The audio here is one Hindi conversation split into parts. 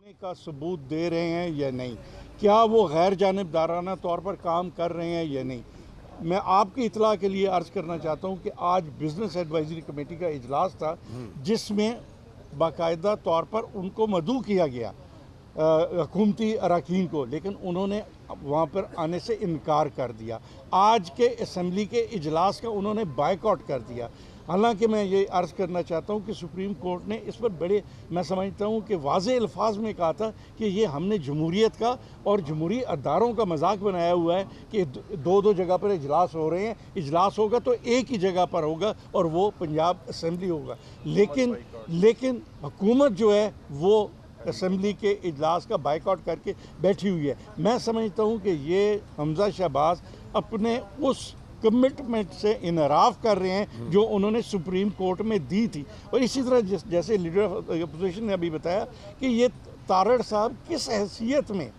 का सबूत दे रहे हैं या नहीं, क्या वो गैर जानिबदाराना तौर पर काम कर रहे हैं या नहीं। मैं आपकी इतला के लिए अर्ज़ करना चाहता हूँ कि आज बिजनेस एडवाइजरी कमेटी का इजलास था जिसमें बाकायदा तौर पर उनको मदऊ किया गया हुकूमती अरकान को, लेकिन उन्होंने वहाँ पर आने से इनकार कर दिया। आज के असम्बली के इजलास का उन्होंने बायकॉट कर दिया। हालांकि मैं ये अर्ज़ करना चाहता हूँ कि सुप्रीम कोर्ट ने इस पर मैं समझता हूँ कि वाज़े अल्फाज में कहा था कि ये हमने जमहूरियत का और जमहूरी अदारों का मजाक बनाया हुआ है कि दो जगह पर इजलास हो रहे हैं। इजलास होगा तो एक ही जगह पर होगा और वो पंजाब असम्बली होगा, लेकिन हुकूमत जो है वो असम्बली के इजलास का बाइकआउट करके बैठी हुई है। मैं समझता हूँ कि ये हमजा शहबाज अपने उस कमिटमेंट से इनराफ कर रहे हैं जो उन्होंने सुप्रीम कोर्ट में दी थी। और इसी तरह जैसे लीडर ऑफ अपोजिशन ने अभी बताया कि ये तारड़ साहब किस हैसियत में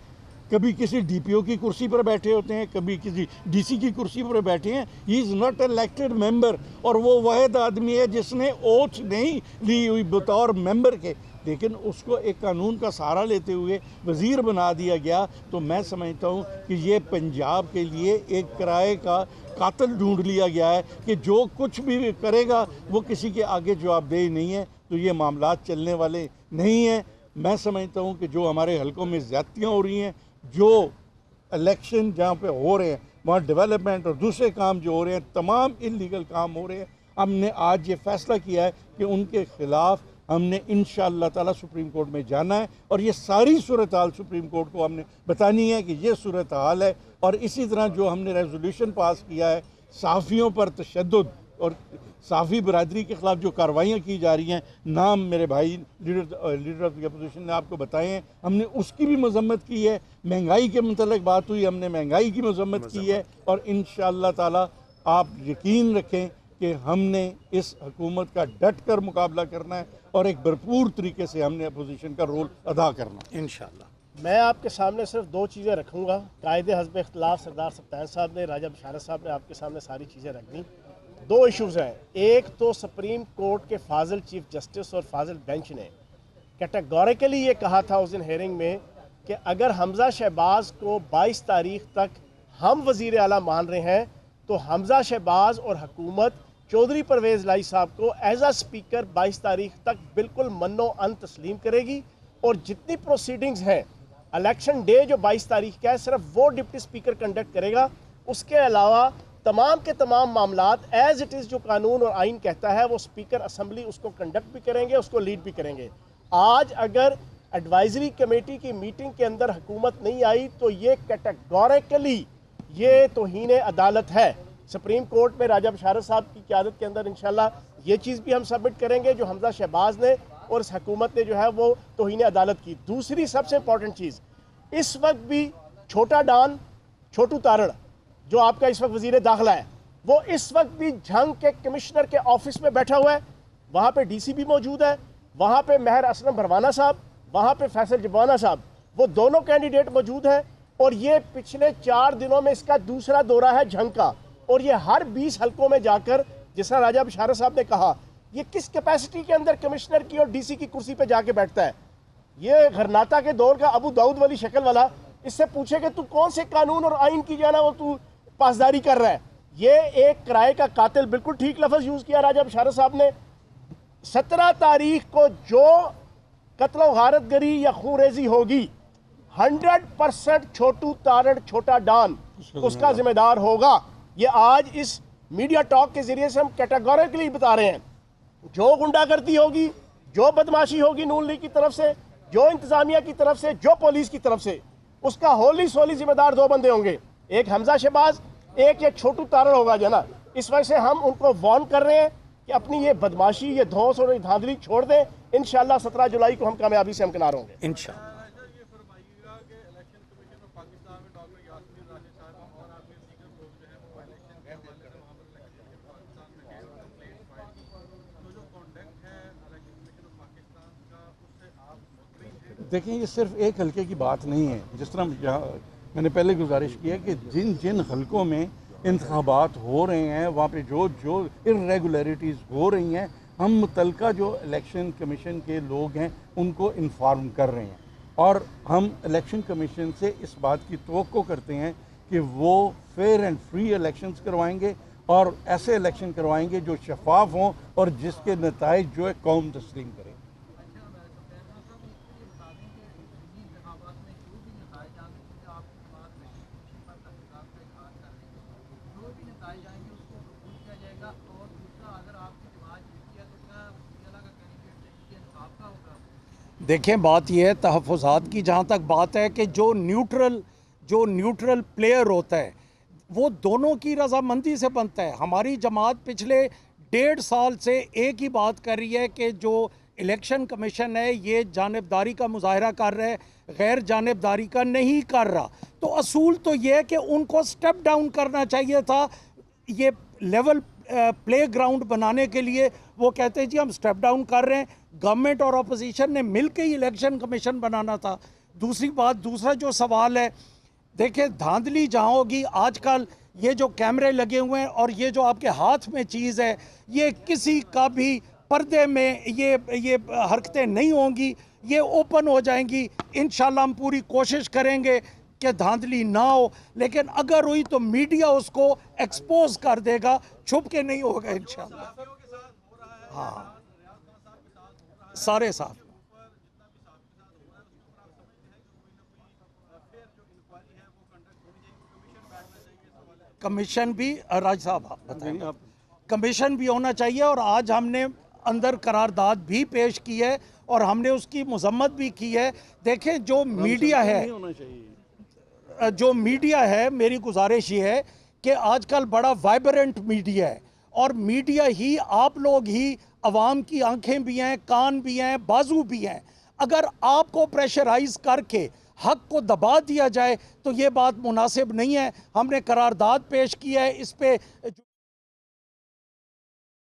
कभी किसी डीपीओ की कुर्सी पर बैठे होते हैं, कभी किसी डीसी की कुर्सी पर बैठे हैं। He is not elected member और वो वाहिद आदमी है जिसने ओथ नहीं ली हुई बतौर मेंबर के, लेकिन उसको एक कानून का सहारा लेते हुए वज़ीर बना दिया गया। तो मैं समझता हूँ कि ये पंजाब के लिए एक किराए का कातिल ढूंढ लिया गया है कि जो कुछ भी करेगा वो किसी के आगे जवाबदेही नहीं है। तो ये मामला चलने वाले नहीं हैं। मैं समझता हूँ कि जो हमारे हलकों में ज़्यादतियाँ हो रही हैं, जो इलेक्शन जहाँ पे हो रहे हैं वहाँ डेवलपमेंट और दूसरे काम जो हो रहे हैं, तमाम इल्लीगल काम हो रहे हैं, हमने आज ये फ़ैसला किया है कि उनके ख़िलाफ़ हमने इंशाअल्लाह ताला सुप्रीम कोर्ट में जाना है और ये सारी सूरत हाल सुप्रीम कोर्ट को हमने बतानी है कि ये सूरत हाल है। और इसी तरह जो हमने रेजोल्यूशन पास किया है सहाफ़ियों पर तशद्दुद और सहाफ़ी बरदरी के ख़िलाफ़ जो कार्रवाइयाँ की जा रही हैं, नाम मेरे भाई लीडर ऑफ द अपोजिशन ने आपको बताए हैं, हमने उसकी भी मज़म्मत की है। महंगाई के मुतल्लिक़ बात हुई, हमने महंगाई की मज़म्मत की है। और इंशाअल्लाह ताला आप यकीन रखें कि हमने इस हुकूमत का डट कर मुकाबला करना है और एक भरपूर तरीके से हमने अपोजिशन का रोल अदा करना है इंशाअल्लाह। मैं आपके सामने सिर्फ दो चीज़ें रखूँगा। कायदे हस्ब इख्तिलाफ सरदार सत्तान साहब ने, राजा बशारत साहब ने आपके सामने सारी चीज़ें रख दी। दो इश्यूज़ हैं। एक तो सुप्रीम कोर्ट के फाजिल चीफ जस्टिस और फाजिल बेंच ने कैटेगोरिकली ये कहा था उस दिन हेयरिंग में कि अगर हमजा शहबाज को 22 तारीख तक हम वज़ीर आला मान रहे हैं तो हमजा शहबाज और हुकूमत चौधरी परवेज़ लाई साहब को एज आ स्पीकर 22 तारीख तक बिल्कुल मन्नो अन तस्लीम करेगी। और जितनी प्रोसीडिंग्स हैं, इलेक्शन डे जो 22 तारीख का है, सिर्फ वो डिप्टी स्पीकर कंडक्ट करेगा। उसके अलावा तमाम के तमाम मामलात एज इट इज़ जो कानून और आइन कहता है वो स्पीकर असम्बली उसको कंडक्ट भी करेंगे, उसको लीड भी करेंगे। आज अगर एडवाइजरी कमेटी की मीटिंग के अंदर हुकूमत नहीं आई तो ये कैटेगोरिकली ये तौहीन अदालत है। सुप्रीम कोर्ट में राजा बशारत साहब की क़यादत के अंदर इंशाल्लाह ये चीज़ भी हम सबमिट करेंगे जो हमजा शहबाज ने और इस हुकूमत ने जो है वो तौहीन अदालत की। दूसरी सबसे इंपॉर्टेंट चीज़, इस वक्त भी छोटा डॉन छोटू तारड़ जो आपका इस वक्त वज़ीर दाखिला है, वो इस वक्त भी झंग के कमिश्नर के ऑफिस में बैठा हुआ है। वहाँ पे डीसी भी मौजूद है, वहाँ पे महर असलम भरवाना साहब, वहाँ पे फैसल जबाना साहब, वो दोनों कैंडिडेट मौजूद हैं। और ये पिछले 4 दिनों में इसका दूसरा दौरा है झंग का। और ये हर 20 हलकों में जाकर, जिस तरह राजा बशारत साहब ने कहा, ये किस कैपेसिटी के अंदर कमिश्नर की और डीसी की कुर्सी पे जाके बैठता है। ये गरनाता के दौर का अबू दाऊद वाली शक्ल वाला, इससे पूछे कि तू कौन से कानून और आइन की जाना वो तू पासदारी कर रहा है। ये एक किराए का कातिल, बिल्कुल ठीक लफ्ज़ यूज़ किया राजा बशारत साहब ने। 17 तारीख को जो कत्ल गारतगरी या खूरेजी होगी 100% छोटू तारड़ छोटा डॉन उसका जिम्मेदार होगा। ये आज इस मीडिया टॉक के जरिए से हम कैटेगोरिकली बता रहे हैं। जो गुंडागर्दी होगी, जो बदमाशी होगी नून लीग की तरफ से, जो इंतजामिया की तरफ से, जो पुलिस की तरफ से, उसका होली सोली जिम्मेदार 2 बंदे होंगे, एक हमजा शहबाज, एक ये छोटू तारड़ होगा जो ना। इस वजह से हम उनको वार्न कर रहे हैं कि अपनी ये बदमाशी, ये धौंस और धांधली छोड़ दें। इंशाल्लाह 17 जुलाई को हम कामयाबी से हमकिनार होंगे इंशाल्लाह। देखें, ये सिर्फ एक हल्के की बात नहीं है। जिस तरह मैंने पहले गुजारिश की है कि जिन जिन हलकों में इंतखाबात हो रहे हैं वहाँ पे जो जो इर्रेगुलरिटीज़ हो रही हैं, हम मुतलका जो इलेक्शन कमीशन के लोग हैं उनको इन्फॉर्म कर रहे हैं। और हम इलेक्शन कमीशन से इस बात की तवक्को करते हैं कि वो फेयर एंड फ्री इलेक्शंस करवाएंगे और ऐसे इलेक्शन करवाएंगे जो शफाफ हों और जिसके नताइज जो है कौम तस्लीम करे। देखें, बात यह है तहफ़्फ़ुज़ात की, जहाँ तक बात है कि जो न्यूट्रल प्लेयर होता है वो दोनों की रजामंदी से बनता है। हमारी जमात पिछले 1.5 साल से एक ही बात कर रही है कि जो इलेक्शन कमीशन है ये जानिबदारी का मुजाहरा कर रहा है, गैर जानिबदारी का नहीं कर रहा। तो असूल तो ये है कि उनको स्टेप डाउन करना चाहिए था। ये लेवल प्ले ग्राउंड बनाने के लिए वो कहते हैं जी हम स्टेप डाउन कर रहे हैं। गवर्नमेंट और अपोजिशन ने मिलकर ही इलेक्शन कमीशन बनाना था। दूसरा जो सवाल है, देखिए धांधली जहाँ होगी, आजकल ये जो कैमरे लगे हुए हैं और ये जो आपके हाथ में चीज़ है, ये किसी का भी पर्दे में ये हरकतें नहीं होंगी, ये ओपन हो जाएंगी। इंशाल्लाह हम पूरी कोशिश करेंगे कि धांधली ना हो, लेकिन अगर हुई तो मीडिया उसको एक्सपोज कर देगा, छुप के नहीं होगा इंशाल्लाह। हाँ, सारे साथ कमीशन भी, राज साहब आप बताएं, कमीशन भी होना चाहिए। और आज हमने अंदर करारदाद भी पेश की है और हमने उसकी मजम्मत भी की है। देखें जो मीडिया है, मेरी गुजारिश ये है कि आजकल बड़ा वाइब्रेंट मीडिया है और मीडिया ही, आप लोग ही, अवाम की आंखें भी हैं, कान भी हैं, बाजू भी हैं। अगर आपको प्रेशराइज करके हक को दबा दिया जाए तो ये बात मुनासिब नहीं है। हमने करारदाद पेश की है इस पे।